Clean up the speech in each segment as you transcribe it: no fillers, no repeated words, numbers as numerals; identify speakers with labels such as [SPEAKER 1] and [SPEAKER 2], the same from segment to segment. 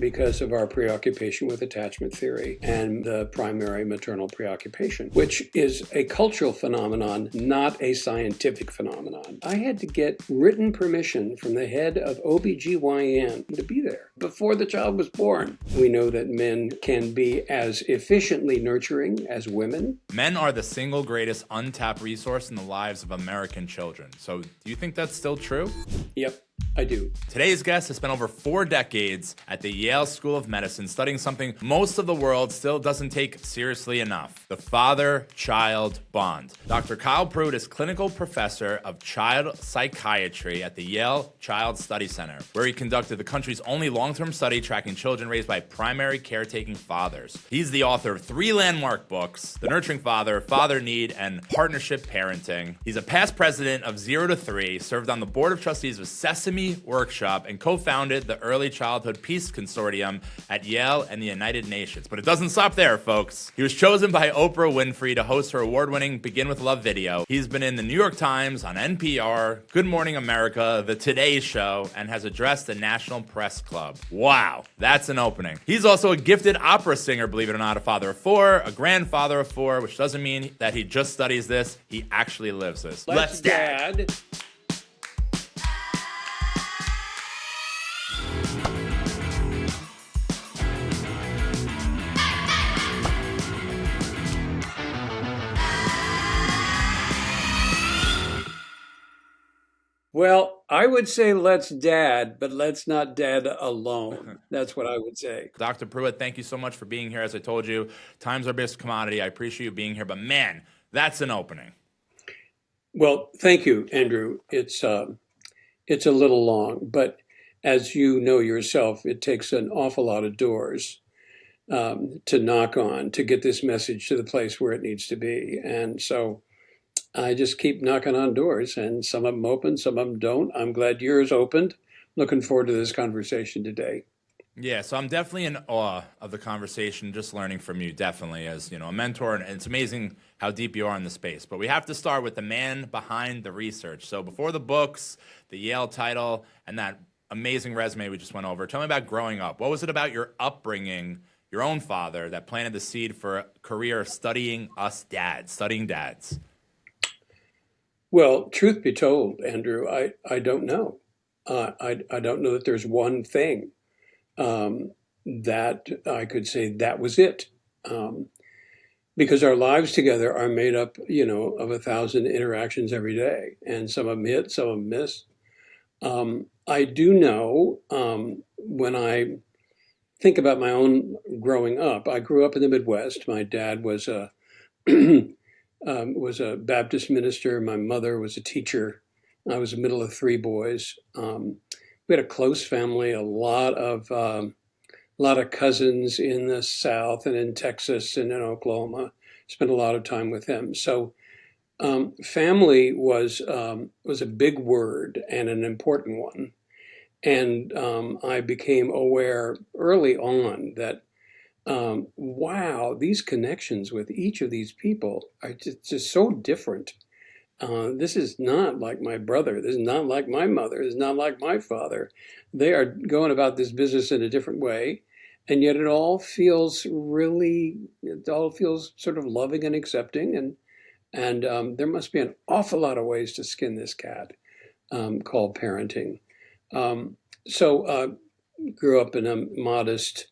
[SPEAKER 1] because of our preoccupation with attachment theory and the primary maternal preoccupation, which is a cultural phenomenon, not a scientific phenomenon. I had to get written permission from the head of OBGYN to be there before the child was born. We know that men can be as efficiently nurturing as women.
[SPEAKER 2] Men are the single greatest untapped resource in the lives of American children. So do you think that's still true?
[SPEAKER 1] Yep. I do.
[SPEAKER 2] Today's guest has spent over 4 decades at the Yale School of Medicine studying something most of the world still doesn't take seriously enough: the father-child bond. Dr. Kyle Pruett is clinical professor of child psychiatry at the Yale Child Study Center, where he conducted the country's only long-term study tracking children raised by primary caretaking fathers. He's the author of 3 landmark books: The Nurturing Father, Fatherneed, and Partnership Parenting. He's a past president of 0 to 3, served on the board of trustees of Sesame Workshop, and co-founded the Early Childhood Peace Consortium at Yale and the United Nations. But it doesn't stop there, folks. He was chosen by Oprah Winfrey to host her award-winning Begin With Love video. He's been in the New York Times, on NPR, Good Morning America, The Today Show, and has addressed the National Press Club. Wow, that's an opening. He's also a gifted opera singer, believe it or not, a father of 4, a grandfather of 4, which doesn't mean that he just studies this, he actually lives this.
[SPEAKER 1] Let's Dad. Well, I would say let's dad, but let's not dad alone. That's what I would say.
[SPEAKER 2] Dr. Pruett, thank you so much for being here. As I told you, time's our biggest commodity. I appreciate you being here, but man, that's an opening.
[SPEAKER 1] Well, thank you, Andrew. It's a little long, but as you know yourself, it takes an awful lot of doors to knock on to get this message to the place where it needs to be. And so I just keep knocking on doors, and some of them open, some of them don't. I'm glad yours opened. Looking forward to this conversation today.
[SPEAKER 2] Yeah, so I'm definitely in awe of the conversation, just learning from you, definitely, as a mentor, and it's amazing how deep you are in the space. But we have to start with the man behind the research. So before the books, the Yale title, and that amazing resume we just went over, tell me about growing up. What was it about your upbringing, your own father, that planted the seed for a career studying dads?
[SPEAKER 1] Well, truth be told, Andrew, I don't know. I don't know that there's one thing that I could say that was it. Because our lives together are made up, of 1,000 interactions every day. And some of them hit, some of them miss. I do know when I think about my own growing up, I grew up in the Midwest. My dad was a Baptist minister. My mother was a teacher. I was the middle of 3 boys. We had a close family, a lot of cousins in the South and in Texas and in Oklahoma. Spent a lot of time with them. So family was a big word and an important one. And I became aware early on that wow, these connections with each of these people are just so different. This is not like my brother. This is not like my mother. This is not like my father. They are going about this business in a different way. And yet it all feels sort of loving and accepting. And there must be an awful lot of ways to skin this cat called parenting. So grew up in a modest,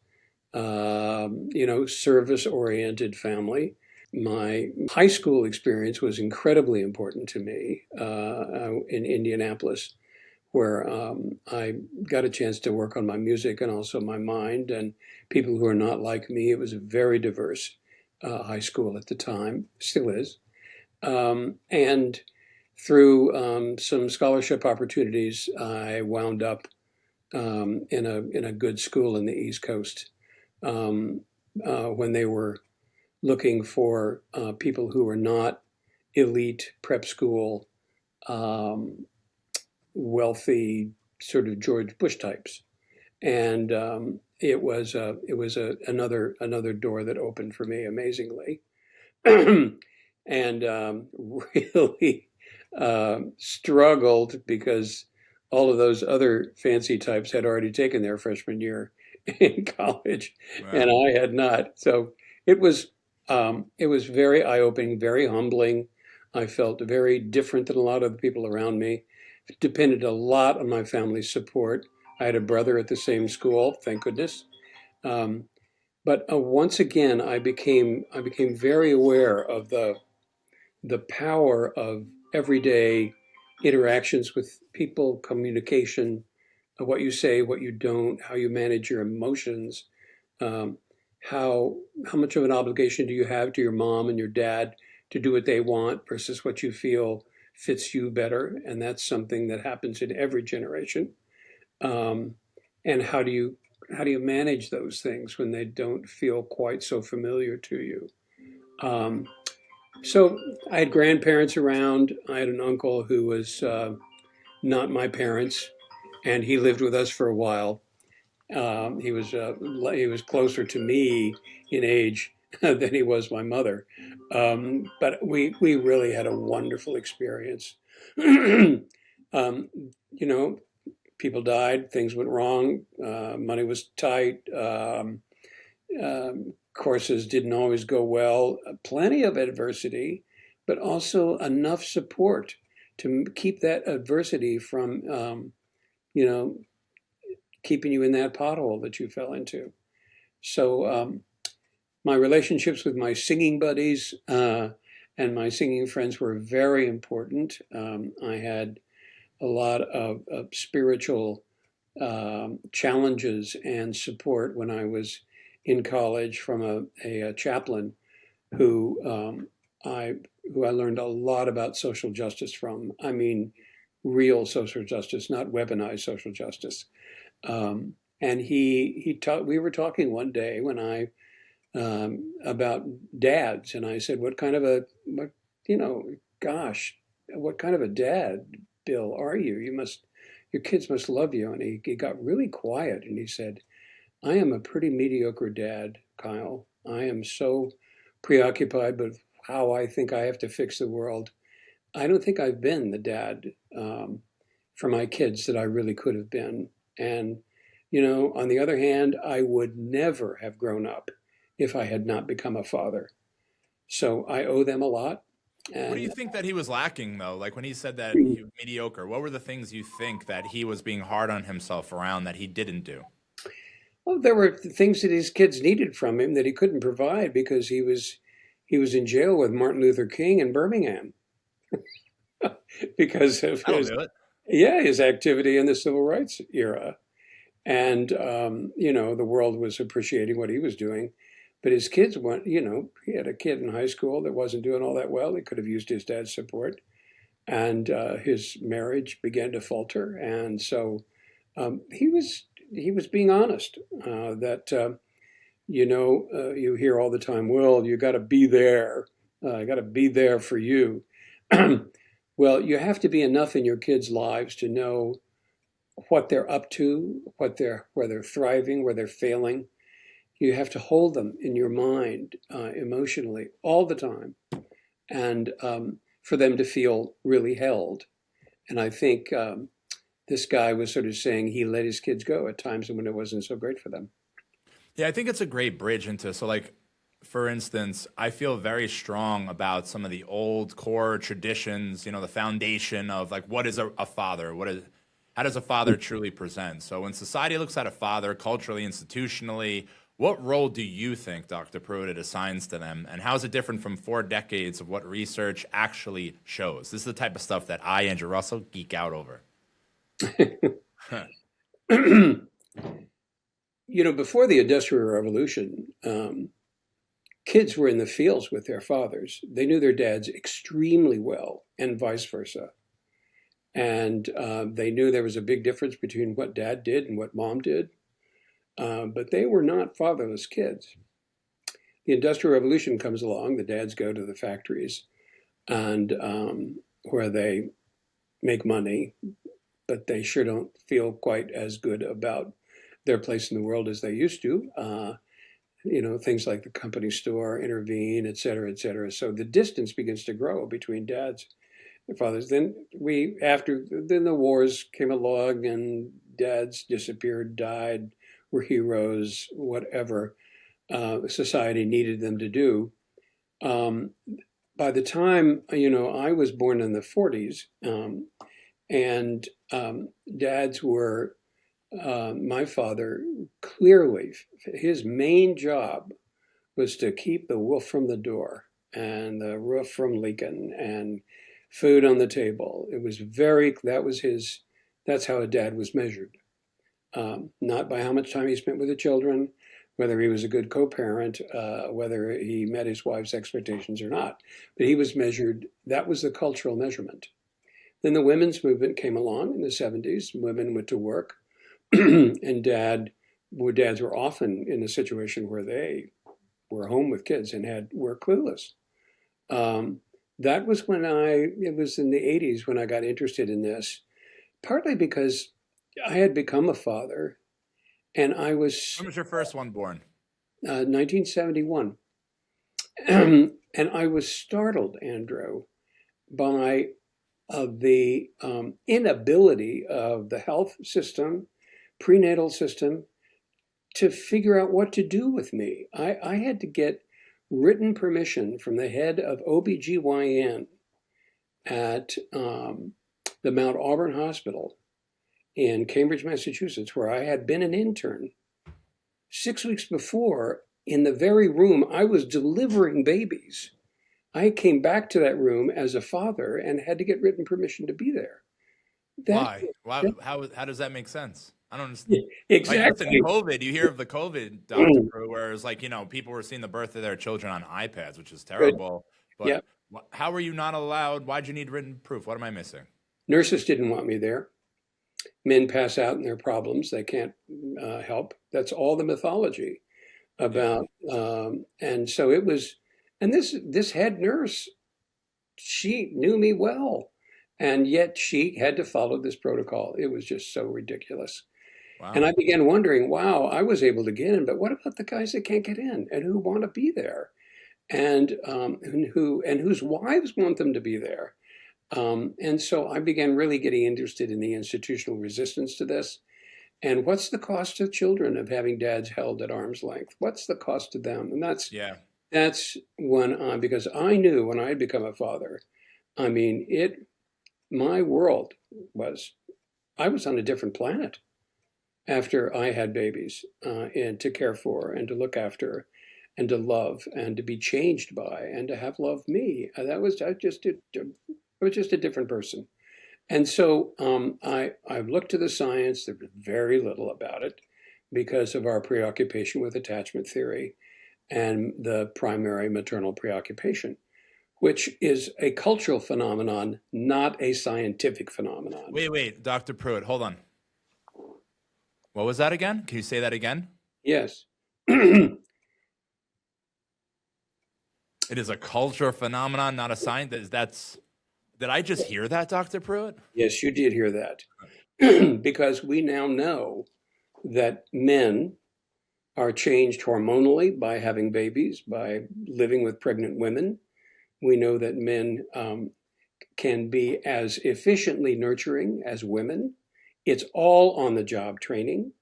[SPEAKER 1] service-oriented family. My high school experience was incredibly important to me in Indianapolis, where I got a chance to work on my music and also my mind and people who are not like me. It was a very diverse high school at the time, still is. And through some scholarship opportunities, I wound up in a good school in the East Coast when they were looking for people who were not elite prep school, wealthy sort of George Bush types, and it was another door that opened for me amazingly, and really struggled because all of those other fancy types had already taken their freshman year in college, and
[SPEAKER 2] Wow.
[SPEAKER 1] I had not. So it was it was very eye-opening, very humbling. I felt very different than a lot of the people around me. It depended a lot on my family's support. I had a brother at the same school, thank goodness. Um, but once again, I became very aware of the power of everyday interactions with people, communication, what you say, what you don't, how you manage your emotions, um, how how much of an obligation do you have to your mom and your dad to do what they want versus what you feel fits you better, and that's something that happens in every generation. Um, and how do you manage those things when they don't feel quite so familiar to you? Um, so I had grandparents around. I had an uncle who was not my parents, and he lived with us for a while. He was closer to me in age than he was my mother, but we really had a wonderful experience. You know, people died, things went wrong, money was tight, courses didn't always go well, plenty of adversity, but also enough support to keep that adversity from, you know, keeping you in that pothole that you fell into. So my relationships with my singing buddies and my singing friends were very important. I had a lot of spiritual challenges and support when I was in college from a chaplain who I who I learned a lot about social justice from. I mean, real social justice, not weaponized social justice. And he taught. We were talking one day when I about dads, and I said, "What kind of a what, you know, gosh, what kind of a dad, Bill, are you? You must, your kids must love you." And he got really quiet, and he said, "I am a pretty mediocre dad, Kyle. I am so preoccupied with how I think I have to fix the world. I don't think I've been the dad for my kids that I really could have been." And, on the other hand, I would never have grown up if I had not become a father. So I owe them a lot.
[SPEAKER 2] What do you
[SPEAKER 1] And
[SPEAKER 2] think that he was lacking, though? Like when he said that he was mediocre, what were the things you think that he was being hard on himself around that he didn't do?
[SPEAKER 1] well, there were things that his kids needed from him that he couldn't provide because he was in jail with Martin Luther King in Birmingham because of
[SPEAKER 2] That'll
[SPEAKER 1] his
[SPEAKER 2] do it.
[SPEAKER 1] yeah his activity in the civil rights era. And the world was appreciating what he was doing, but his kids went. He had a kid in high school that wasn't doing all that well. He could have used his dad's support, and his marriage began to falter. And so he was being honest that you hear all the time. Well, you got to be there. I got to be there for you. Well, you have to be enough in your kids' lives to know what they're up to, where they're thriving, where they're failing. You have to hold them in your mind emotionally all the time, and for them to feel really held. And I think this guy was sort of saying he let his kids go at times when it wasn't so great for them.
[SPEAKER 2] Yeah, I think it's a great bridge into so like for instance, I feel very strong about some of the old core traditions, the foundation of like what is a father? How does a father truly present? So when society looks at a father culturally, institutionally, what role do you think Dr. Pruitt assigns to them? And how is it different from 4 decades of what research actually shows? This is the type of stuff that I, Andrew Russell, geek out over.
[SPEAKER 1] Before the Industrial Revolution, kids were in the fields with their fathers. They knew their dads extremely well, and vice versa. And they knew there was a big difference between what dad did and what mom did. But they were not fatherless kids. The Industrial Revolution comes along. The dads go to the factories, and where they make money, but they sure don't feel quite as good about their place in the world as they used to. Things like the company store intervene, et cetera, et cetera. So the distance begins to grow between dads and fathers. Then the wars came along and dads disappeared, died, were heroes, whatever society needed them to do. Um, by the time, I was born in the 40s, and dads were, my father clearly, his main job was to keep the wolf from the door and the roof from leaking and food on the table. It was that's how a dad was measured. Not by how much time he spent with the children, whether he was a good co-parent, whether he met his wife's expectations or not. But he was measured, that was the cultural measurement. Then the women's movement came along in the 70s. Women went to work, and dads were often in a situation where they were home with kids and were clueless. That was it was in the 80s when I got interested in this, partly because I had become a father, and I was
[SPEAKER 2] When was your first one born?
[SPEAKER 1] 1971. And I was startled, Andrew, by the inability of the health system, prenatal system, to figure out what to do with me. I had to get written permission from the head of OBGYN at the Mount Auburn Hospital in Cambridge, Massachusetts, where I had been an intern 6 weeks before. In the very room I was delivering babies, I came back to that room as a father and had to get written permission to be there.
[SPEAKER 2] Why? Why?
[SPEAKER 1] That
[SPEAKER 2] How does that make sense? I don't understand. Like, listen,
[SPEAKER 1] exactly.
[SPEAKER 2] COVID, you hear of the COVID, Dr. Pruett, where it's like, people were seeing the birth of their children on iPads, which is
[SPEAKER 1] Good.
[SPEAKER 2] terrible.
[SPEAKER 1] Yeah.
[SPEAKER 2] But how were you not allowed? Why'd you need written proof? What am I missing?
[SPEAKER 1] Nurses didn't want me there. Men pass out in their problems. They can't help. That's all the mythology about. And so it was, and this head nurse, she knew me well, and yet she had to follow this protocol. It was just so ridiculous.
[SPEAKER 2] Wow.
[SPEAKER 1] And I began wondering, wow, I was able to get in, but what about the guys that can't get in and who want to be there, and whose wives want them to be there? And so I began really getting interested in the institutional resistance to this. And what's the cost to children of having dads held at arm's length? What's the cost to them? And that's when, because I knew when I had become a father, I mean, my world I was on a different planet after I had babies, and to care for and to look after and to love and to be changed by and to have loved me. I was just a different person. And so I looked to the science. There was very little about it because of our preoccupation with attachment theory and the primary maternal preoccupation, which is a cultural phenomenon, not a scientific phenomenon.
[SPEAKER 2] Wait, Dr. Pruett, hold on. What was that again? Can you say that again?
[SPEAKER 1] Yes.
[SPEAKER 2] It is a cultural phenomenon, not a science. Did I just hear that, Dr. Pruett?
[SPEAKER 1] Yes, you did hear that. Because we now know that men are changed hormonally by having babies, by living with pregnant women. We know that men can be as efficiently nurturing as women. It's all on the job training.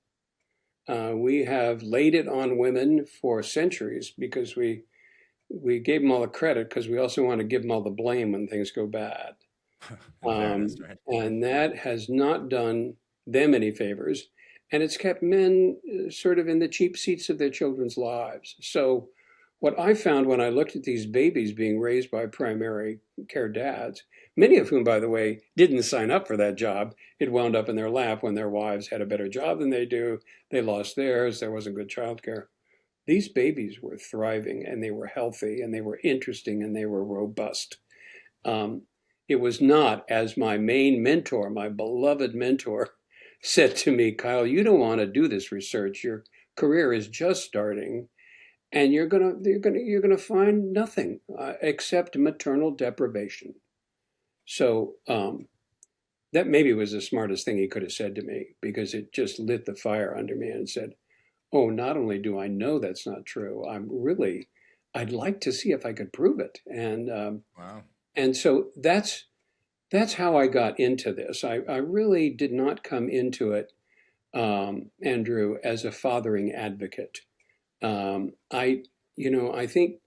[SPEAKER 1] We have laid it on women for centuries because we gave them all the credit because we also want to give them all the blame when things go bad.
[SPEAKER 2] Fairness, right?
[SPEAKER 1] And that has not done them any favors. And it's kept men sort of in the cheap seats of their children's lives. So what I found when I looked at these babies being raised by primary care dads, many of whom, by the way, didn't sign up for that job, it wound up in their lap when their wives had a better job than they do, they lost theirs, there wasn't good childcare. These babies were thriving and they were healthy and they were interesting and they were robust. It was not, as my main mentor, my beloved mentor, said to me, Kyle, you don't want to do this research. Your career is just starting, and you're gonna find nothing except maternal deprivation. So that maybe was the smartest thing he could have said to me, because it just lit the fire under me and said, oh, not only do I know that's not true, I'd like to see if I could prove it. And
[SPEAKER 2] wow.
[SPEAKER 1] And so that's how I got into this. I really did not come into it Andrew, as a fathering advocate. I think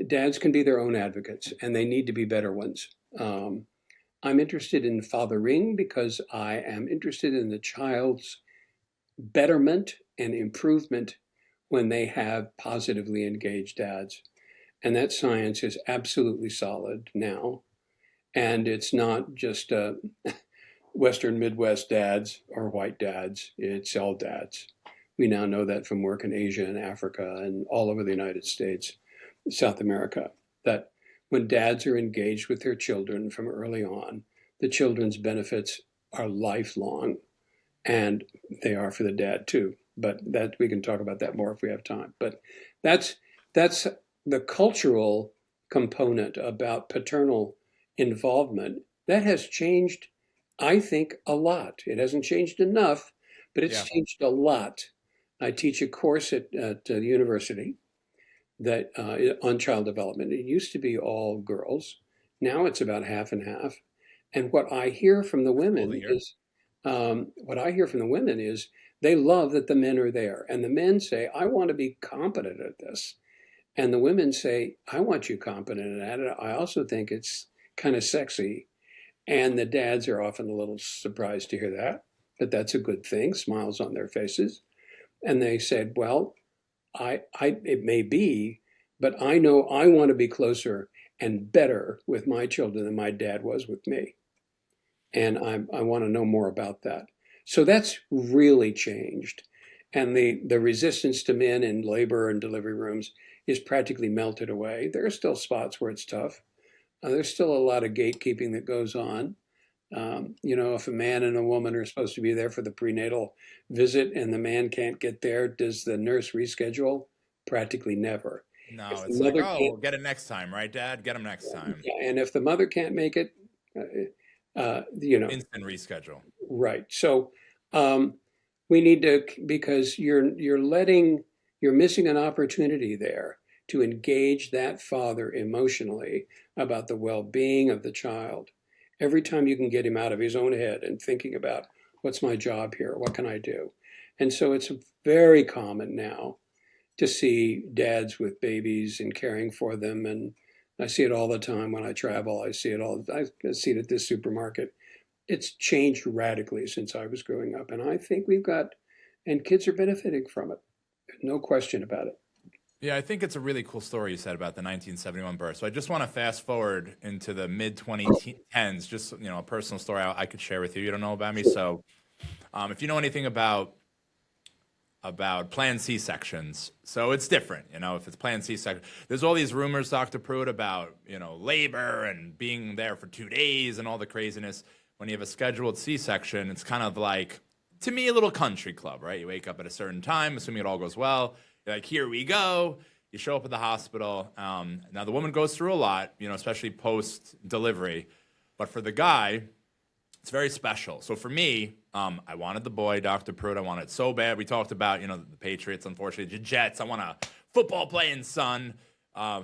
[SPEAKER 1] dads can be their own advocates, and they need to be better ones. I'm interested in fathering because I am interested in the child's betterment and improvement when they have positively engaged dads. And that science is absolutely solid now. And it's not just Western Midwest dads or white dads, it's all dads. We now know that from work in Asia and Africa and all over the United States, South America, that when dads are engaged with their children from early on, the children's benefits are lifelong, and they are for the dad too. But that we can talk about that more if we have time. But that's that's the cultural component about paternal involvement that has changed, I think, a lot. It hasn't changed enough, but it's
[SPEAKER 2] Yeah.
[SPEAKER 1] changed a lot. I teach a course at the university that on child development. It used to be all girls. Now it's about half and half. And what I hear from the
[SPEAKER 2] That's cool to
[SPEAKER 1] women
[SPEAKER 2] hear.
[SPEAKER 1] is, what I hear from the women is they love that the men are there, and the men say, "I want to be competent at this," and the women say, "I want you competent at it. I also think it's kind of sexy." And the dads are often a little surprised to hear that, but that's a good thing, smiles on their faces. And they said, well, it may be, but I know I want to be closer and better with my children than my dad was with me. And I want to know more about that. So that's really changed. And the resistance to men in labor and delivery rooms is practically melted away. There are still spots where it's tough. There's still a lot of gatekeeping that goes on. If a man and a woman are supposed to be there for the prenatal visit and the man can't get there, does the nurse reschedule? Practically never.
[SPEAKER 2] No,
[SPEAKER 1] If the
[SPEAKER 2] it's like,
[SPEAKER 1] mother
[SPEAKER 2] oh,
[SPEAKER 1] can't,
[SPEAKER 2] we'll get it next time, right, Dad? Get him next time.
[SPEAKER 1] yeah, and if the mother can't make it,
[SPEAKER 2] Instant reschedule.
[SPEAKER 1] right. So um, we need to, because you're missing an opportunity there to engage that father emotionally about the well-being of the child. Every time you can get him out of his own head and thinking about what's my job here, what can I do? And so it's very common now to see dads with babies and caring for them. And I see it all the time when I travel. I see it at this supermarket. It's changed radically since I was growing up. And I think and kids are benefiting from it. No question about it.
[SPEAKER 2] Yeah, I think it's a really cool story you said about the 1971 birth. So I just want to fast forward into the mid 2010s, just a personal story I could share with you. You don't know about me, so if you know anything about planned C-sections, so it's different. If it's planned C-section, there's all these rumors, Dr. Pruett, about labor and being there for 2 days and all the craziness. When you have a scheduled C-section, it's kind of like, to me, a little country club, right? You wake up at a certain time, assuming it all goes well. You're like, here we go. You show up at the hospital. Now, the woman goes through a lot, especially post-delivery. But for the guy, it's very special. So for me, I wanted the boy, Dr. Pruett. I wanted it so bad. We talked about, the Patriots, unfortunately, the Jets. I want a football-playing son,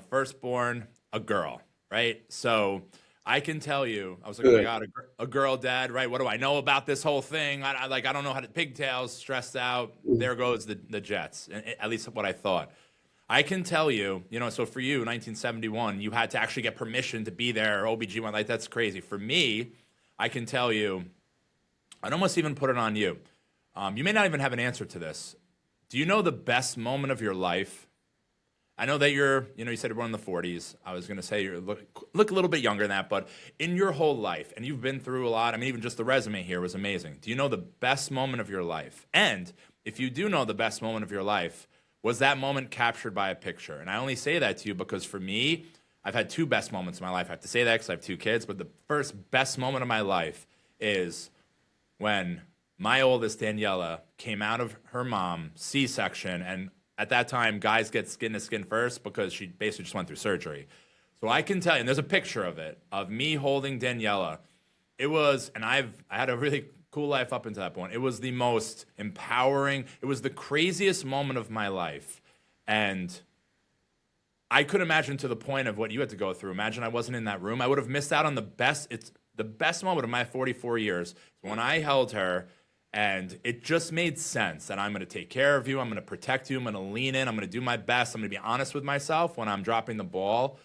[SPEAKER 2] firstborn, a girl, right? So I can tell you, I was like, oh my God, a girl dad, right? What do I know about this whole thing? I don't know how to, pigtails, stressed out. There goes the Jets, at least what I thought. I can tell you, so for you, 1971, you had to actually get permission to be there, OBGYN, like that's crazy. For me, I can tell you, I'd almost even put it on you. You may not even have an answer to this. Do you know the best moment of your life? I know that you said you're in the 40s. I was going to say you look a little bit younger than that, but in your whole life, and you've been through a lot, I mean, even just the resume here was amazing. Do you know the best moment of your life? And if you do know the best moment of your life, was that moment captured by a picture? And I only say that to you because for me, I've had two best moments in my life. I have to say that because I have two kids, but the first best moment of my life is when my oldest, Daniela, came out of her mom, C-section, and at that time, guys get skin to skin first because she basically just went through surgery. So I can tell you, and there's a picture of it, of me holding Daniela. It was, and I had a really cool life up until that point. It was the most empowering, it was the craziest moment of my life. And I could imagine to the point of what you had to go through. Imagine I wasn't in that room. I would have missed out on the best moment of my 44 years. When I held her, And it just made sense that I'm going to take care of you. I'm going to protect you. I'm going to lean in. I'm going to do my best. I'm going to be honest with myself when I'm dropping the ball.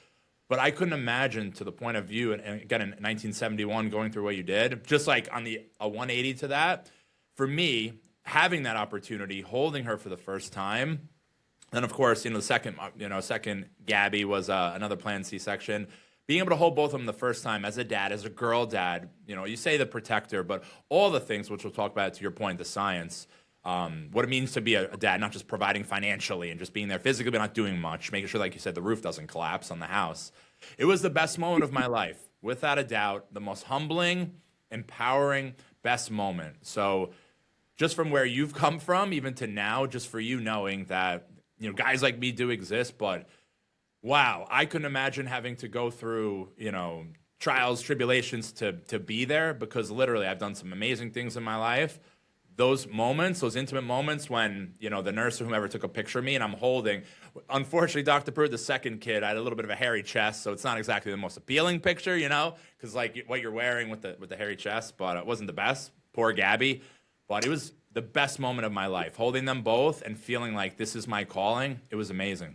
[SPEAKER 2] But I couldn't imagine, to the point of view, and again, in 1971, going through what you did, just like on a 180 to that, for me, having that opportunity, holding her for the first time, and of course, the second Gabby was another planned C-section. Being able to hold both of them the first time as a dad, as a girl dad, you say the protector, but all the things, which we'll talk about, to your point, the science, what it means to be a dad, not just providing financially and just being there physically, but not doing much, making sure, like you said, the roof doesn't collapse on the house. It was the best moment of my life, without a doubt, the most humbling, empowering, best moment. So just from where you've come from, even to now, just for you knowing that, guys like me do exist, but wow, I couldn't imagine having to go through, trials, tribulations to be there, because literally I've done some amazing things in my life. Those moments, those intimate moments when, the nurse or whomever took a picture of me and I'm holding, unfortunately, Dr. Pruett, the second kid, I had a little bit of a hairy chest, so it's not exactly the most appealing picture, because like what you're wearing with the hairy chest, but it wasn't the best. Poor Gabby. But it was the best moment of my life, holding them both and feeling like this is my calling. It was amazing.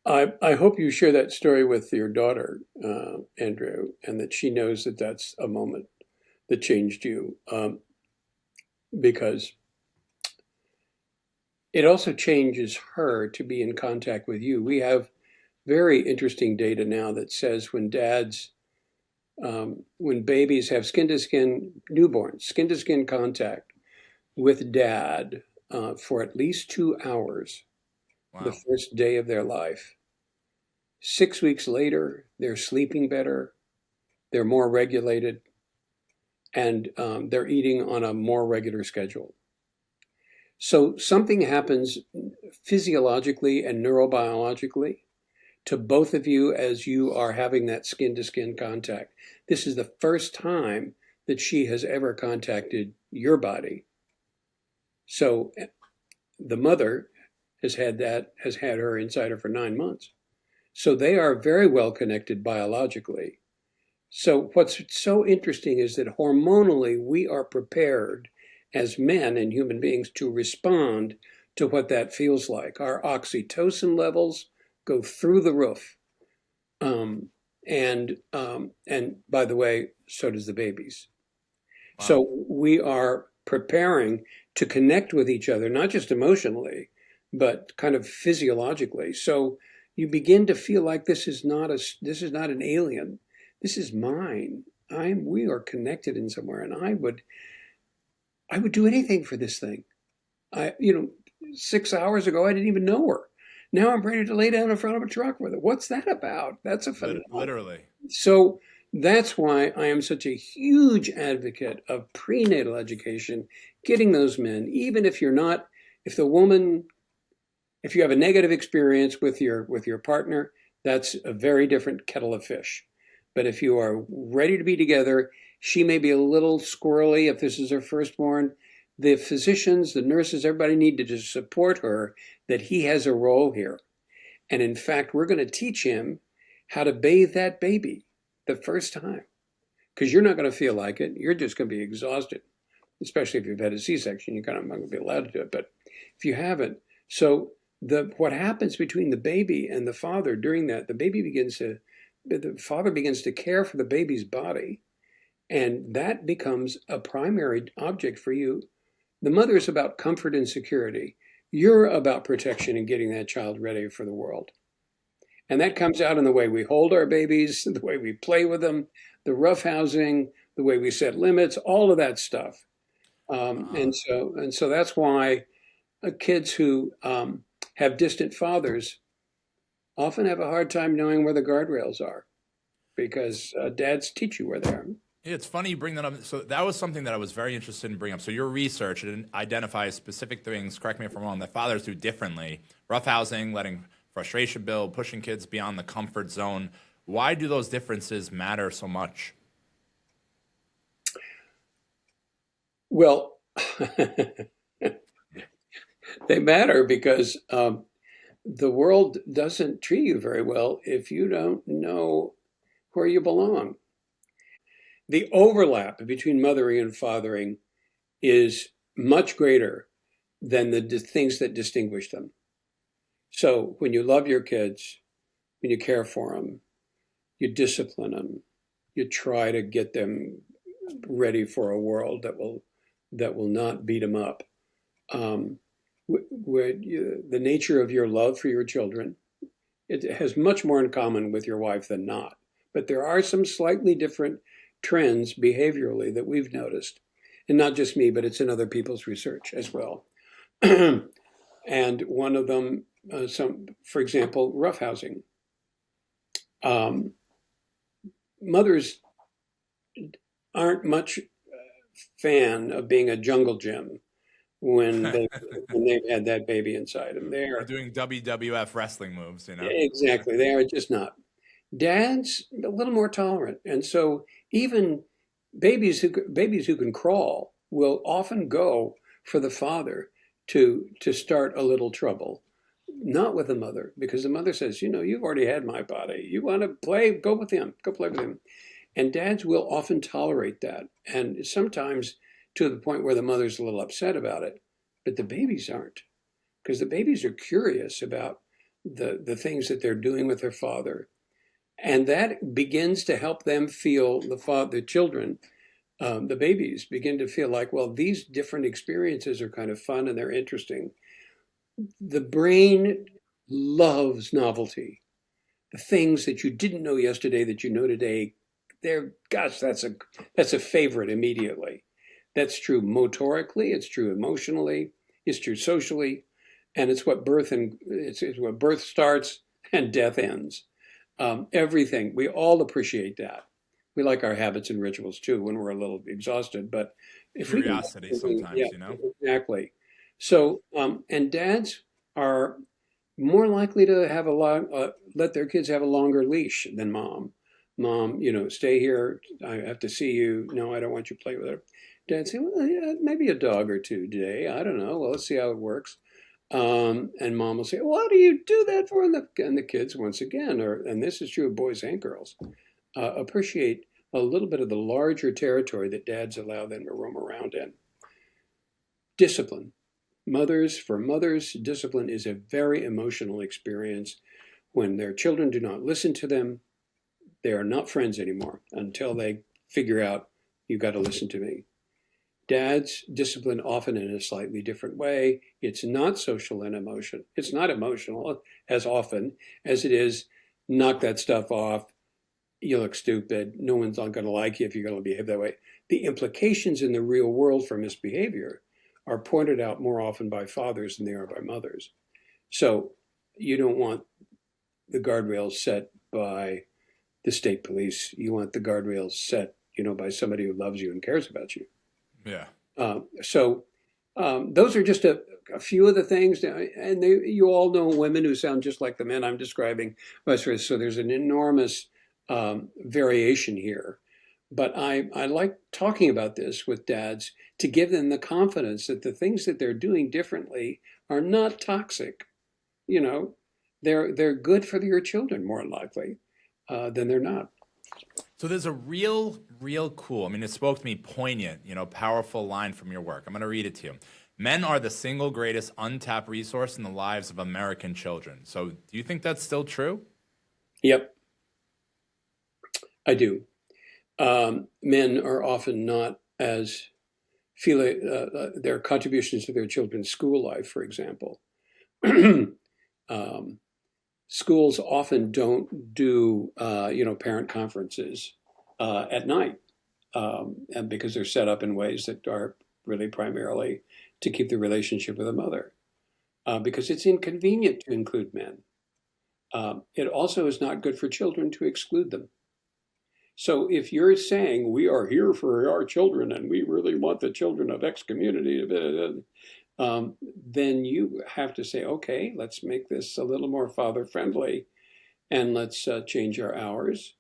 [SPEAKER 1] I hope you share that story with your daughter, Andrew, and that she knows that that's a moment that changed you, because it also changes her to be in contact with you. We have very interesting data now that says when babies have skin-to-skin, newborns, skin-to-skin contact with dad for at least 2 hours,
[SPEAKER 2] Wow.
[SPEAKER 1] the first day of their life. 6 weeks later, they're sleeping better, they're more regulated, and they're eating on a more regular schedule. So something happens physiologically and neurobiologically to both of you as you are having that skin-to-skin contact. This is the first time that she has ever contacted your body. So the mother has had her inside her for 9 months. So they are very well connected biologically. So what's so interesting is that hormonally we are prepared as men and human beings to respond to what that feels like. Our oxytocin levels go through the roof. And by the way, so does the baby's. Wow. So we are preparing to connect with each other, not just emotionally, but kind of physiologically. So you begin to feel like this is not an alien. This is mine. We are connected in somewhere, and I would do anything for this thing. 6 hours ago I didn't even know her. Now I'm ready to lay down in front of a truck with her. What's that about? That's a phenomenon. Literally. So that's why I am such a huge advocate of prenatal education, getting those men, even if you have a negative experience with your partner, that's a very different kettle of fish. But if you are ready to be together, she may be a little squirrely if this is her firstborn. The physicians, the nurses, everybody need to just support her that he has a role here. And in fact, we're going to teach him how to bathe that baby the first time, because you're not going to feel like it. You're just going to be exhausted, especially if you've had a C-section. You're kind of not going to be allowed to do it. But if you haven't, so what happens between the baby and the father during that, the father begins to care for the baby's body, and that becomes a primary object for you. The mother is about comfort and security. You're about protection and getting that child ready for the world. And that comes out in the way we hold our babies, the way we play with them, the roughhousing, the way we set limits, all of that stuff. And so that's why kids who have distant fathers often have a hard time knowing where the guardrails are, because dads teach you where they are.
[SPEAKER 2] Yeah, it's funny you bring that up. So that was something that I was very interested in bringing up. So your research identifies specific things, correct me if I'm wrong, that fathers do differently. Roughhousing, letting frustration build, pushing kids beyond the comfort zone. Why do those differences matter so much?
[SPEAKER 1] Well, they matter because the world doesn't treat you very well if you don't know where you belong. The overlap between mothering and fathering is much greater than the things that distinguish them. So when you love your kids, when you care for them, you discipline them, you try to get them ready for a world that will not beat them up. Um, the nature of your love for your children, it has much more in common with your wife than not. But there are some slightly different trends behaviorally that we've noticed, and not just me, but it's in other people's research as well. And one of them, for example, roughhousing. Um, Mothers aren't much fan of being a jungle gym when they've had that baby inside them.
[SPEAKER 2] Or doing WWF wrestling moves, you know?
[SPEAKER 1] Exactly, they are just not. Dad's a little more tolerant, and so even babies who can crawl will often go for the father to start a little trouble, not with the mother, because the mother says, you've already had my body. You want to play? Go with him. Go play with him. And dads will often tolerate that, and sometimes to the point where the mother's a little upset about it, but the babies aren't, because the babies are curious about the things that they're doing with their father. And that begins to help them feel the children, the babies begin to feel like, well, these different experiences are kind of fun and they're interesting. The brain loves novelty. The things that you didn't know yesterday that you know today, that's a favorite immediately. That's true motorically, it's true emotionally, it's true socially, and it's what birth starts and death ends. Everything, we all appreciate that. We like our habits and rituals too when we're a little exhausted, but if
[SPEAKER 2] Curiosity
[SPEAKER 1] we can,
[SPEAKER 2] sometimes,
[SPEAKER 1] yeah, exactly. So, and dads are more likely to have let their kids have a longer leash than mom. Mom, stay here. I have to see you. No, I don't want you to play with her. Dad say, well, yeah, maybe a dog or two today. I don't know. Well, let's see how it works. And mom will say, "Why do you do that for?" And the kids, once again, and this is true of boys and girls, appreciate a little bit of the larger territory that dads allow them to roam around in. Discipline. For mothers, discipline is a very emotional experience. When their children do not listen to them, they are not friends anymore until they figure out, you've got to listen to me. Dads discipline often in a slightly different way. It's not social and emotion. It's not emotional as often as it is, knock that stuff off. You look stupid. No one's not going to like you if you're going to behave that way. The implications in the real world for misbehavior are pointed out more often by fathers than they are by mothers. So you don't want the guardrails set by the state police. You want the guardrails set, by somebody who loves you and cares about you.
[SPEAKER 2] Yeah.
[SPEAKER 1] So those are just a few of the things, and you all know women who sound just like the men I'm describing. So there's an enormous variation here. But I like talking about this with dads to give them the confidence that the things that they're doing differently are not toxic. They're good for your children more likely than they're not.
[SPEAKER 2] So there's a real cool, it spoke to me, poignant, powerful line from your work. I'm going to read it to you. Men are the single greatest untapped resource in the lives of American children. So do you think that's still true?
[SPEAKER 1] Yep, I do. Men are often not as their contributions to their children's school life, for example. Schools often don't do, parent conferences at night, and because they're set up in ways that are really primarily to keep the relationship with the mother, because it's inconvenient to include men. It also is not good for children to exclude them. So if you're saying we are here for our children and we really want the children of X community, then you have to say, okay, let's make this a little more father friendly and let's change our hours.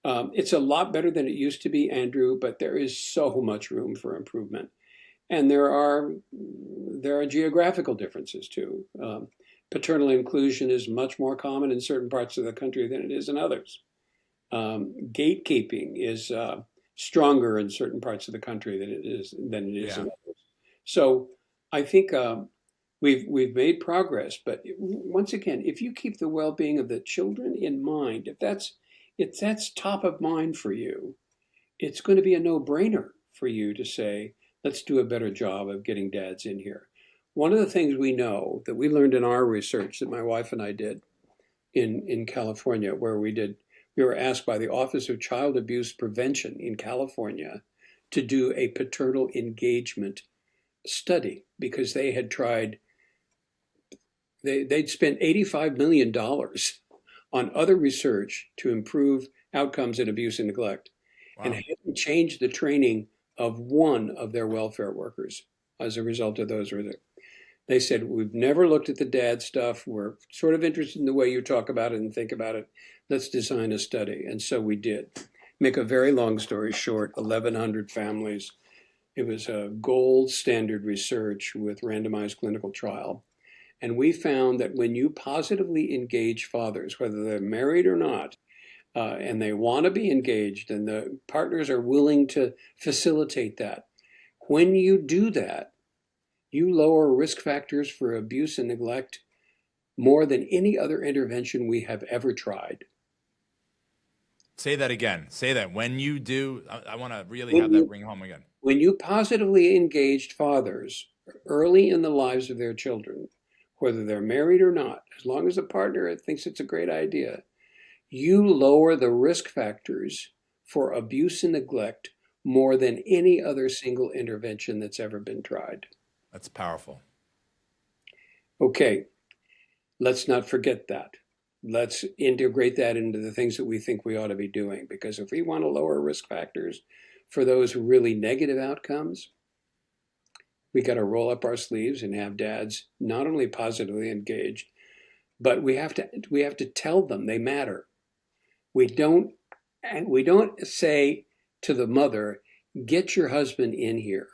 [SPEAKER 1] It's a lot better than it used to be, Andrew, but there is so much room for improvement. And there are geographical differences too. Paternal inclusion is much more common in certain parts of the country than it is in others. Gatekeeping is stronger in certain parts of the country than it is in others. So I think we've made progress, but once again, if you keep the well-being of the children in mind, if that's top of mind for you, it's going to be a no-brainer for you to say, let's do a better job of getting dads in here. One of the things we know that we learned in our research that my wife and I did in California, where we were asked by the Office of Child Abuse Prevention in California to do a paternal engagement study because they had tried, they'd spent $85 million on other research to improve outcomes in abuse and neglect and
[SPEAKER 2] Wow.
[SPEAKER 1] hadn't changed the training of one of their welfare workers as a result of those. They said, we've never looked at the dad stuff. We're sort of interested in the way you talk about it and think about it. Let's design a study. And so we did. Make a very long story short, 1,100 families. It was a gold standard research with randomized clinical trial. And we found that when you positively engage fathers, whether they're married or not, and they want to be engaged and the partners are willing to facilitate that, when you do that, you lower risk factors for abuse and neglect more than any other intervention we have ever tried.
[SPEAKER 2] Say that again. Say that. When you do, I want to really
[SPEAKER 1] When
[SPEAKER 2] have that
[SPEAKER 1] you,
[SPEAKER 2] ring home again.
[SPEAKER 1] when you positively engaged fathers early in the lives of their children, whether they're married or not, as long as the partner thinks it's a great idea, you lower the risk factors for abuse and neglect more than any other single intervention that's ever been tried.
[SPEAKER 2] That's powerful.
[SPEAKER 1] Okay, let's not forget that. Let's integrate that into the things that we think we ought to be doing. Because if we want to lower risk factors for those really negative outcomes, we got to roll up our sleeves and have dads not only positively engaged, but we have to tell them they matter. We don't say to the mother, get your husband in here.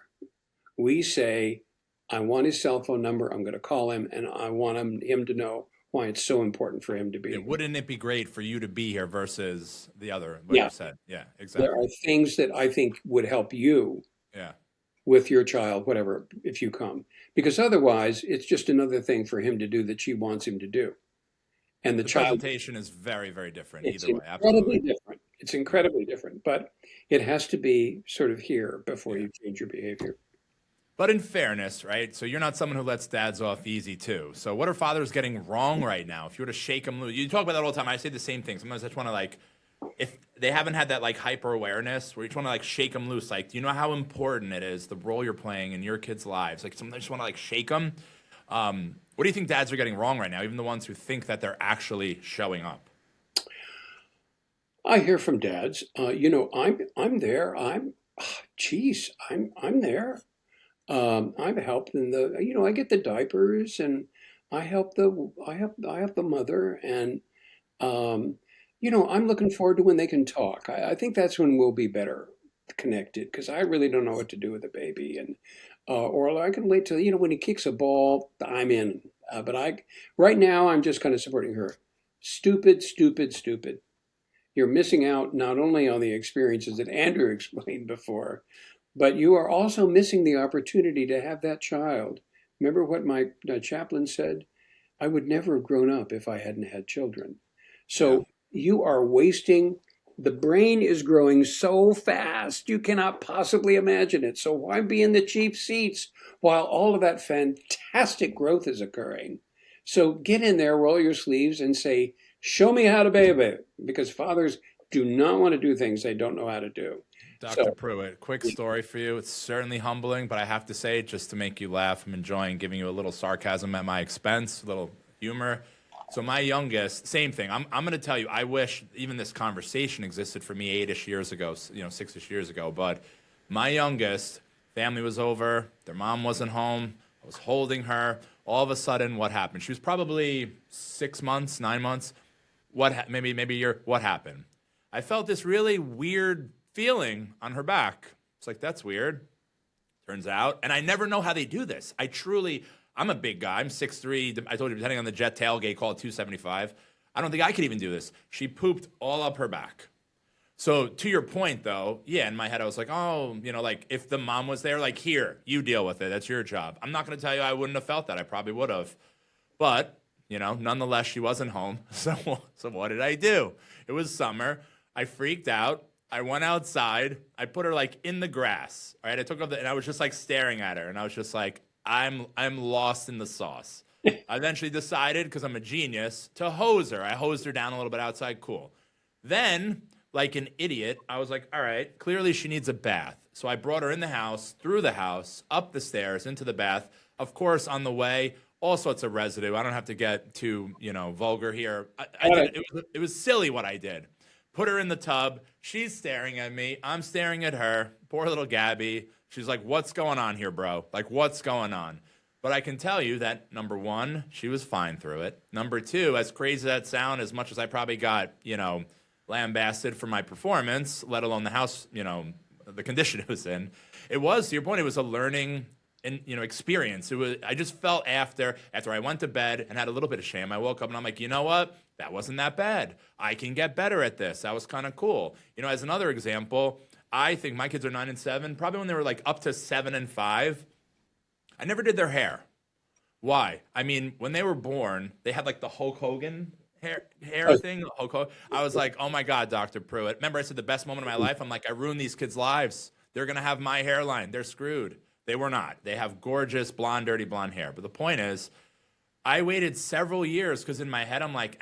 [SPEAKER 1] We say, I want his cell phone number. I'm going to call him, and I want him to know why it's so important for him to be
[SPEAKER 2] Yeah,
[SPEAKER 1] here.
[SPEAKER 2] wouldn't it be great for you to be here versus the other, what
[SPEAKER 1] Yeah,
[SPEAKER 2] you said? Yeah,
[SPEAKER 1] there
[SPEAKER 2] exactly.
[SPEAKER 1] are things that I think would help you
[SPEAKER 2] Yeah.
[SPEAKER 1] with your child, whatever, if you come. Because otherwise, it's just another thing for him to do that she wants him to do. And the
[SPEAKER 2] The
[SPEAKER 1] child,
[SPEAKER 2] presentation is very, very different
[SPEAKER 1] it's
[SPEAKER 2] either way.
[SPEAKER 1] incredibly
[SPEAKER 2] Absolutely.
[SPEAKER 1] different. It's
[SPEAKER 2] Yeah.
[SPEAKER 1] incredibly different, but it has to be sort of here before
[SPEAKER 2] Yeah.
[SPEAKER 1] you change your behavior.
[SPEAKER 2] But in fairness, right? So you're not someone who lets dads off easy too. So what are fathers getting wrong right now? If you were to shake them loose, you talk about that all the time. I say the same thing. Sometimes I just want to like, if they haven't had that like hyper awareness where you just want to like shake them loose, like, do you know how important it is, the role you're playing in your kids' lives? Like sometimes I just want to like shake them. What do you think dads are getting wrong right now? Even the ones who think that they're actually showing up.
[SPEAKER 1] I hear from dads, I'm there. Geez, I'm there. I've helped in I get the diapers and I help the mother and um, I'm looking forward to when they can talk. I think that's when we'll be better connected because I really don't know what to do with the baby and or I can wait till when he kicks a ball, I'm in. But right now I'm just kind of supporting her. Stupid, stupid, stupid. You're missing out not only on the experiences that Andrew explained before, but you are also missing the opportunity to have that child. Remember what my chaplain said? I would never have grown up if I hadn't had children.
[SPEAKER 2] Yeah.
[SPEAKER 1] So you are wasting, the brain is growing so fast, you cannot possibly imagine it. So why be in the cheap seats while all of that fantastic growth is occurring? So get in there, roll your sleeves, and say, show me how to baby, because fathers do not want to do things they don't know how to do.
[SPEAKER 2] Dr.
[SPEAKER 1] So
[SPEAKER 2] Pruett, quick story for you. It's certainly humbling, but I have to say, just to make you laugh, I'm enjoying giving you a little sarcasm at my expense, a little humor. So my youngest, same thing. I'm going to tell you, I wish even this conversation existed for me 8-ish years ago, 6-ish years ago. But my youngest, family was over, their mom wasn't home, I was holding her. All of a sudden, what happened? She was probably 6 months, 9 months. Maybe you're, what happened? I felt this really weird feeling on her back. It's like, that's weird. Turns out, and I never know how they do this. I'm a big guy. I'm 6'3". I told you, depending on the jet tailgate, call it 275. I don't think I could even do this. She pooped all up her back. So to your point though, yeah, in my head I was like, oh, like if the mom was there, like here, you deal with it. That's your job. I'm not going to tell you I wouldn't have felt that. I probably would have. But, nonetheless, she wasn't home. So what did I do? It was summer. I freaked out. I went outside. I put her like in the grass. All right. I took off and I was just like staring at her. And I was just like, I'm lost in the sauce. I eventually decided, because I'm a genius, to hose her. I hosed her down a little bit outside. Cool. Then, like an idiot, I was like, all right, clearly she needs a bath. So I brought her in the house, through the house, up the stairs, into the bath. Of course, on the way, all sorts of residue. I don't have to get too, vulgar here. I did it was silly what I did. Put her in the tub. She's staring at me. I'm staring at her. Poor little Gabby. She's like, what's going on here, bro? Like, what's going on? But I can tell you that, number one, she was fine through it. Number two, as crazy as that sound, as much as I probably got, lambasted for my performance, let alone the house, the condition it was in, it was, to your point, it was a learning and experience. It was, I just felt after I went to bed and had a little bit of shame, I woke up and I'm like, you know what? That wasn't that bad. I can get better at this. That was kind of cool. As another example, I think my kids are 9 and 7. Probably when they were like up to 7 and 5, I never did their hair. Why? I mean, when they were born, they had like the Hulk Hogan hair thing. Hulk Hogan. I was like, oh my God, Dr. Pruett. Remember I said the best moment of my life? I'm like, I ruined these kids' lives. They're going to have my hairline. They're screwed. They were not. They have gorgeous blonde, dirty blonde hair. But the point is, I waited several years because in my head, I'm like,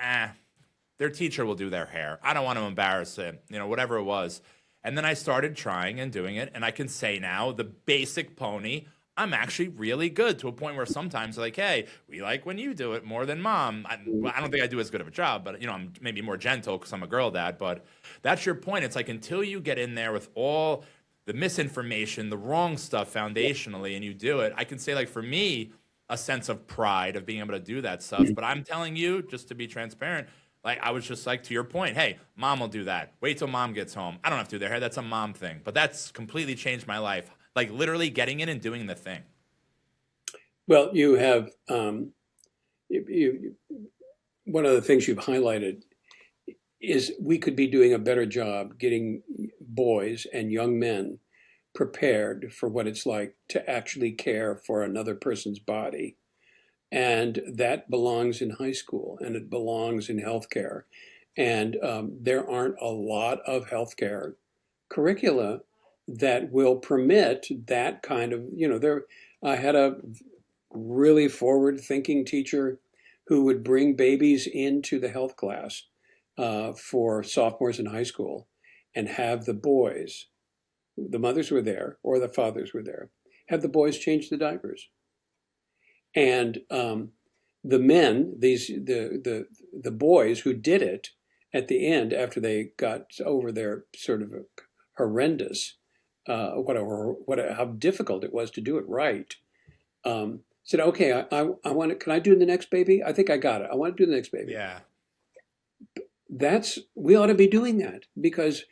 [SPEAKER 2] their teacher will do their hair. I don't want to embarrass it, whatever it was. And then I started trying and doing it. And I can say now, the basic pony, I'm actually really good, to a point where sometimes like, hey, we like when you do it more than mom. I don't think I do as good of a job, but I'm maybe more gentle because I'm a girl dad. But that's your point. It's like until you get in there with all the misinformation, the wrong stuff foundationally, and you do it, I can say, like, for me, a sense of pride of being able to do that stuff. But I'm telling you, just to be transparent, like, I was just like, to your point, hey, mom will do that. Wait till mom gets home. I don't have to do their hair. That's a mom thing. But that's completely changed my life. Like, literally getting in and doing the thing.
[SPEAKER 1] Well, you have one of the things you've highlighted is we could be doing a better job getting boys and young men prepared for what it's like to actually care for another person's body. And that belongs in high school and it belongs in healthcare. And there aren't a lot of healthcare curricula that will permit that kind of, I had a really forward thinking teacher who would bring babies into the health class for sophomores in high school and have the boys, the mothers were there or the fathers were there, have the boys change the diapers. And the men, the boys who did it at the end, after they got over their sort of horrendous, how difficult it was to do it right, said, okay, I want it. Can I do the next baby? I think I got it. I want to do the next baby.
[SPEAKER 2] Yeah.
[SPEAKER 1] We ought to be doing that, because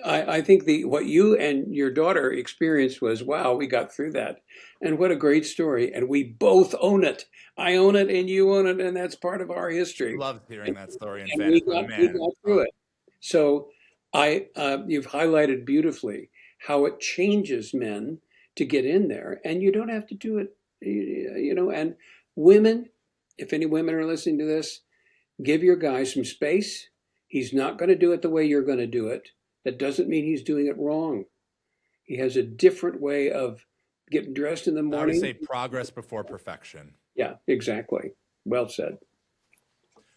[SPEAKER 1] I think what you and your daughter experienced was, wow, we got through that. And what a great story. And we both own it. I own it and you own it. And that's part of our history.
[SPEAKER 2] Love hearing that story.
[SPEAKER 1] And we got through it. So you've highlighted beautifully how it changes men to get in there. And you don't have to do it, and women, if any women are listening to this, give your guy some space. He's not going to do it the way you're going to do it. That doesn't mean he's doing it wrong. He has a different way of getting dressed in the morning.
[SPEAKER 2] I would say progress before perfection.
[SPEAKER 1] Yeah, exactly. Well said.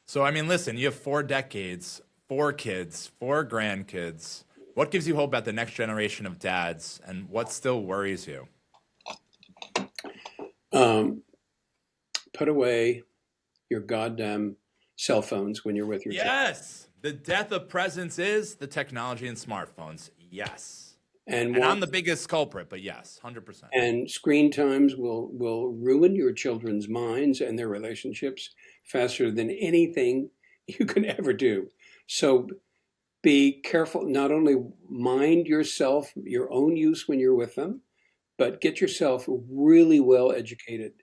[SPEAKER 2] So, I mean, listen, you have 4 decades, 4 kids, 4 grandkids. What gives you hope about the next generation of dads, and what still worries you?
[SPEAKER 1] Put away your goddamn cell phones when you're with your child.
[SPEAKER 2] Yes. The death of presence is the technology and smartphones. Yes.
[SPEAKER 1] And
[SPEAKER 2] I'm the biggest culprit, but yes, 100%.
[SPEAKER 1] And screen times will ruin your children's minds and their relationships faster than anything you can ever do. So be careful. Not only mind yourself, your own use when you're with them, but get yourself really well educated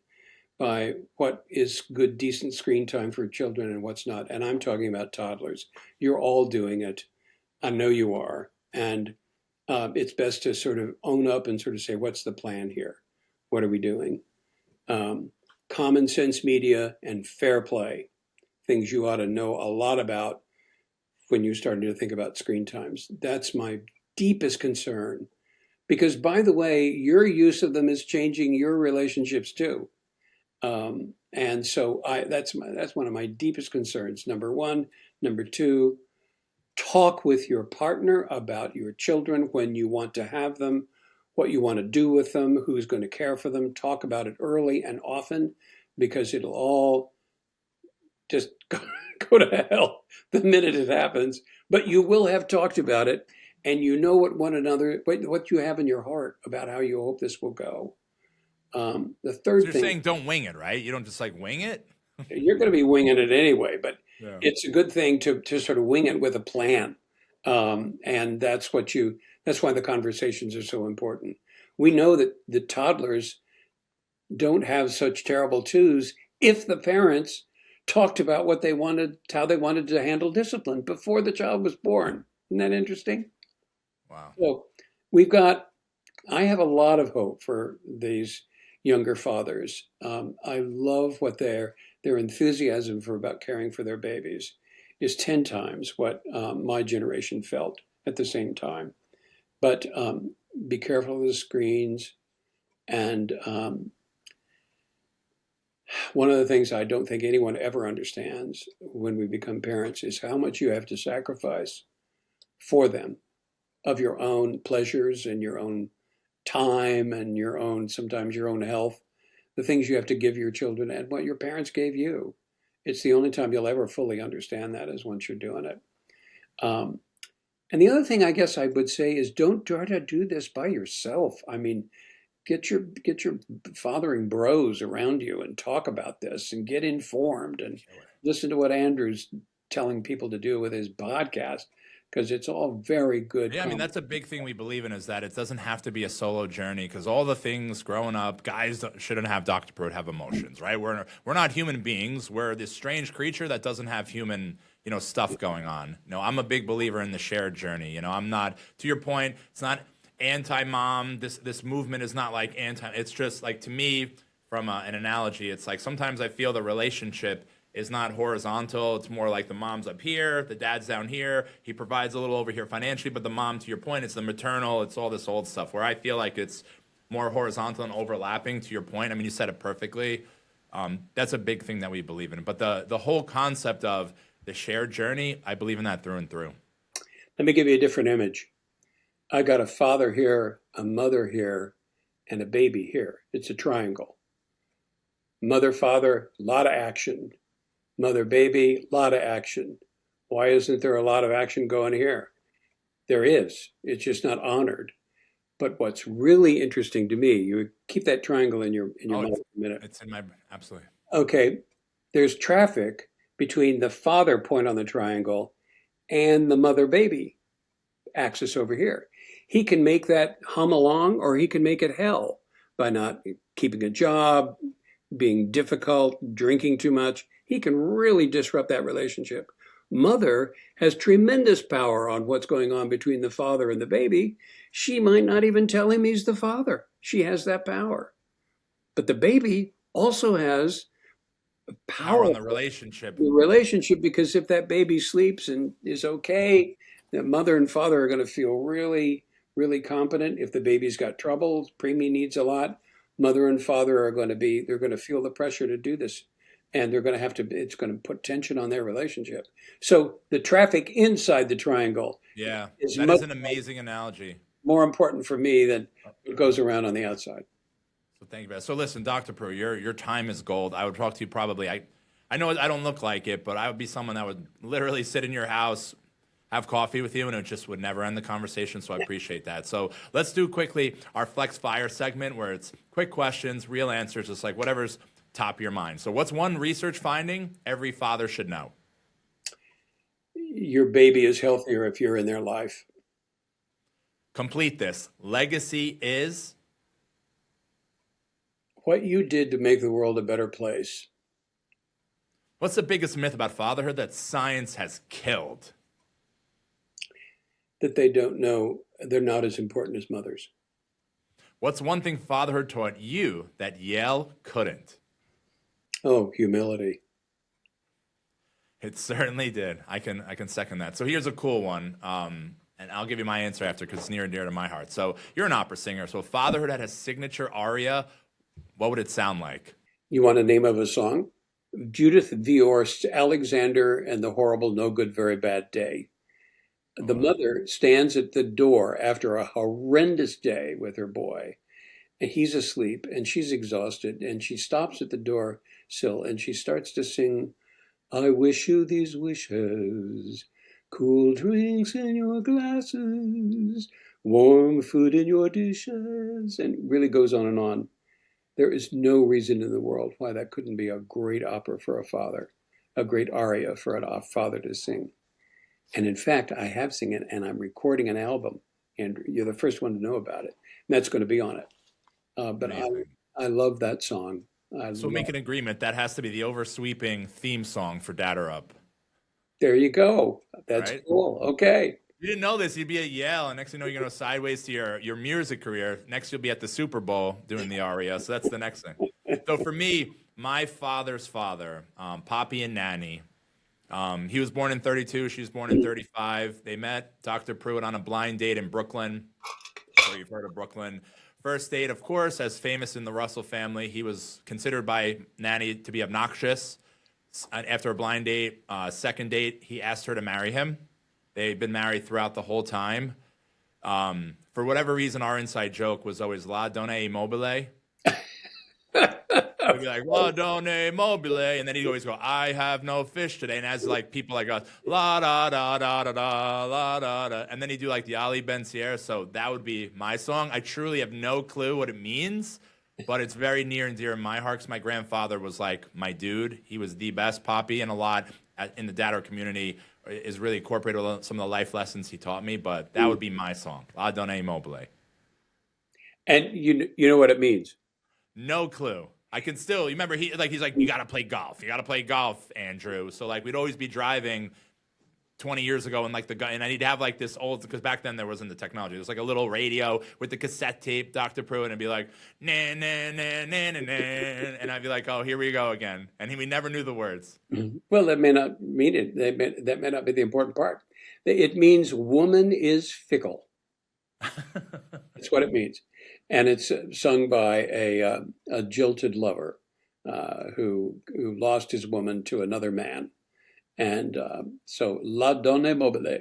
[SPEAKER 1] by what is good, decent screen time for children and what's not. And I'm talking about toddlers. You're all doing it. I know you are. And it's best to sort of own up and sort of say, what's the plan here? What are we doing? Um, Common sense media and fair play, things you ought to know a lot about when you're starting to think about screen times. That's my deepest concern. Because, by the way, your use of them is changing your relationships too. And so that's one of my deepest concerns. Number one. Number two, talk with your partner about your children when you want to have them, what you want to do with them, who's going to care for them. Talk about it early and often, because it'll all just go to hell the minute it happens. But you will have talked about it, and you know what one another, what you have in your heart about how you hope this will go. The
[SPEAKER 2] So
[SPEAKER 1] third
[SPEAKER 2] you're
[SPEAKER 1] thing,
[SPEAKER 2] saying don't wing it, right? You don't just like wing it?
[SPEAKER 1] you're going to be winging it anyway, but
[SPEAKER 2] Yeah.
[SPEAKER 1] it's a good thing to sort of wing it with a plan. And that's why the conversations are so important. We know that the toddlers don't have such terrible twos if the parents talked about what they wanted, how they wanted to handle discipline before the child was born. Isn't that interesting?
[SPEAKER 2] Wow.
[SPEAKER 1] So I have a lot of hope for these younger fathers. I love what their enthusiasm for about caring for their babies is 10 times what my generation felt at the same time. But be careful of the screens. And one of the things I don't think anyone ever understands when we become parents is how much you have to sacrifice for them of your own pleasures and your own time and sometimes your own health, the things you have to give your children and what your parents gave you. It's the only time you'll ever fully understand that is once you're doing it. Um, and the other thing I guess I would say is don't try to do this by yourself. I mean, get your fathering bros around you and talk about this and get informed and listen to what Andrew's telling people to do with his podcast, because it's all very good.
[SPEAKER 2] Yeah, I mean, that's a big thing we believe in, is that it doesn't have to be a solo journey, because all the things growing up, guys shouldn't have Dr. Pruett have emotions, right? We're not human beings. We're this strange creature that doesn't have human, stuff going on. I'm a big believer in the shared journey. I'm not, to your point, it's not anti-mom. This movement is not like it's just like, to me, from an analogy, it's like sometimes I feel the relationship is not horizontal. It's more like the mom's up here, the dad's down here. He provides a little over here financially, but the mom, to your point, it's the maternal, it's all this old stuff, where I feel like it's more horizontal and overlapping, to your point. I mean, you said it perfectly. That's a big thing that we believe in. But the whole concept of the shared journey, I believe in that through and through.
[SPEAKER 1] Let me give you a different image. I got a father here, a mother here, and a baby here. It's a triangle. Mother, father, a lot of action. Mother, baby, a lot of action. Why isn't there a lot of action going here? There is. It's just not honored. But what's really interesting to me, you keep that triangle in your mind for a minute.
[SPEAKER 2] It's in my absolutely.
[SPEAKER 1] Okay, there's traffic between the father point on the triangle and the mother baby axis over here. He can make that hum along, or he can make it hell by not keeping a job, being difficult, drinking too much. He can really disrupt that relationship. Mother has tremendous power on what's going on between the father and the baby. She might not even tell him he's the father. She has that power. But the baby also has
[SPEAKER 2] Power
[SPEAKER 1] power
[SPEAKER 2] on the relationship.
[SPEAKER 1] the relationship, because if that baby sleeps and is okay, the mother and father are going to feel really, really competent. If the baby's got trouble, preemie needs a lot, mother and father they're going to feel the pressure to do this. And they're going to it's going to put tension on their relationship. So the traffic inside the triangle is
[SPEAKER 2] that is an amazing analogy.
[SPEAKER 1] More important for me than what goes around on the outside.
[SPEAKER 2] So thank you, man. So listen, Dr. Pruett, your time is gold. I would talk to you probably. I know I don't look like it, but I would be someone that would literally sit in your house, have coffee with you, and it just would never end the conversation. So I appreciate that. So let's do quickly our Flex Fire segment, where it's quick questions, real answers, just like whatever's top of your mind. So what's one research finding every father should know?
[SPEAKER 1] Your baby is healthier if you're in their life.
[SPEAKER 2] Complete this. Legacy is
[SPEAKER 1] what you did to make the world a better place.
[SPEAKER 2] What's the biggest myth about fatherhood that science has killed?
[SPEAKER 1] that they don't know they're not as important as mothers.
[SPEAKER 2] What's one thing fatherhood taught you that Yale couldn't?
[SPEAKER 1] Oh, humility.
[SPEAKER 2] It certainly did. I can second that. So here's a cool one, and I'll give you my answer after because it's near and dear to my heart. So you're an opera singer. So if fatherhood had a signature aria, what would it sound like?
[SPEAKER 1] You want a name of a song? Judith Viorst's Alexander and the Horrible No Good Very Bad Day. The
[SPEAKER 2] Oh,
[SPEAKER 1] mother stands at the door after a horrendous day with her boy, and he's asleep, and she's exhausted, and she stops at the door sill and she starts to sing, I wish you these wishes, cool drinks in your glasses, warm food in your dishes, and it really goes on and on. There is no reason in the world why that couldn't be a great opera for a father, a great aria for a father to sing. And in fact, I have sung it, and I'm recording an album. Andrew, you're the first one to know about it. And that's going to be on it. But
[SPEAKER 2] amazing.
[SPEAKER 1] I love that song. I
[SPEAKER 2] So make
[SPEAKER 1] love.
[SPEAKER 2] an agreement. That has to be the oversweeping theme song for Dad or Up,
[SPEAKER 1] There you go. That's
[SPEAKER 2] right?
[SPEAKER 1] cool. Okay.
[SPEAKER 2] You didn't know this. You'd be at Yale, and next thing you know, you're going to go sideways to your music career. Next, you'll be at the Super Bowl doing the aria. So that's the next thing. So for me, my father's father, Poppy and Nanny, he was born in 32. She was born in 35. They met Dr. Pruett on a blind date in Brooklyn. So you've heard of Brooklyn. First date, of course, as famous in the Russell family, he was considered by Nanny to be obnoxious. After a blind date, second date, he asked her to marry him. They'd been married throughout the whole time. For whatever reason, our inside joke was always La Donne Mobile. He'd be like, La Donne Mobile. And then he'd always go, I have no fish today. And as like people like us, La da da da da da, La da da. And then he'd do like the Ali Ben Sierra. So that would be my song. I truly have no clue what it means, but it's very near and dear in my heart because my grandfather was like my dude. He was the best Poppy, and a lot in the Dadder community is really incorporated with some of the life lessons he taught me. But that would be my song, La Donne Mobile.
[SPEAKER 1] And you know what it means.
[SPEAKER 2] No clue. I can still remember he's like, you gotta play golf. You gotta play golf, Andrew. So like we'd always be driving 20 years ago and like and I need to have like this old, because back then there wasn't the technology. There was like a little radio with the cassette tape, Dr. Pruitt, and it'd be like, nah, nah, nah, nah, nah, nah. And I'd be like, oh, here we go again. And we never knew the words.
[SPEAKER 1] Well, that may not mean it. That may not be the important part. It means woman is fickle. That's what it means. And it's sung by a jilted lover who lost his woman to another man. And so La Donne Mobile.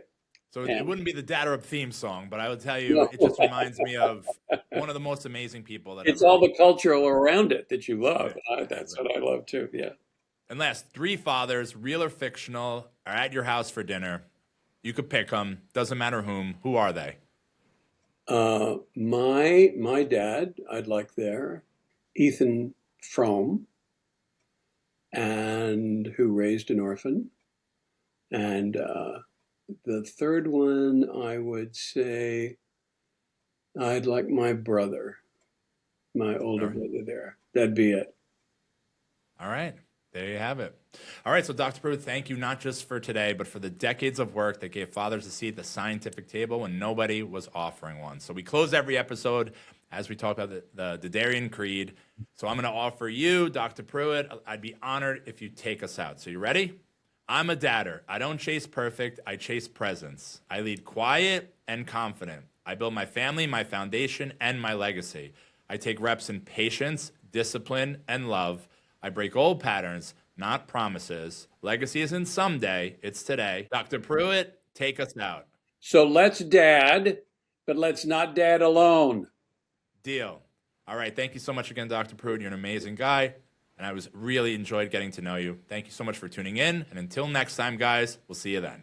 [SPEAKER 2] So it
[SPEAKER 1] And
[SPEAKER 2] wouldn't be the Dad Up theme song, but I would tell you,
[SPEAKER 1] no,
[SPEAKER 2] it just reminds me of one of the most amazing people that
[SPEAKER 1] it's
[SPEAKER 2] ever
[SPEAKER 1] all
[SPEAKER 2] lived.
[SPEAKER 1] the cultural around it that you love. That's
[SPEAKER 2] Exactly.
[SPEAKER 1] what I love too. Yeah.
[SPEAKER 2] And last, three fathers, real or fictional, are at your house for dinner. You could pick them. Doesn't matter whom. Who are they?
[SPEAKER 1] My dad, I'd like there, Ethan Frome, and who raised an orphan. And the third one, I would say, I'd like my brother, my
[SPEAKER 2] All
[SPEAKER 1] older
[SPEAKER 2] right.
[SPEAKER 1] brother there. That'd be it.
[SPEAKER 2] All right. There you have it. All right. So, Dr. Pruitt, thank you not just for today, but for the decades of work that gave fathers a seat at the scientific table when nobody was offering one. So, we close every episode as we talk about the Darian Creed. So, I'm going to offer you, Dr. Pruitt, I'd be honored if you take us out. So, you ready? I'm a dadder. I don't chase perfect. I chase presence. I lead quiet and confident. I build my family, my foundation, and my legacy. I take reps in patience, discipline, and love. I break old patterns, not promises. Legacy isn't someday, it's today. Dr. Pruitt, take us out.
[SPEAKER 1] So let's dad, but let's not dad alone.
[SPEAKER 2] Deal. All right. Thank you so much again, Dr. Pruitt. You're an amazing guy. And I was really enjoyed getting to know you. Thank you so much for tuning in. And until next time, guys, we'll see you then.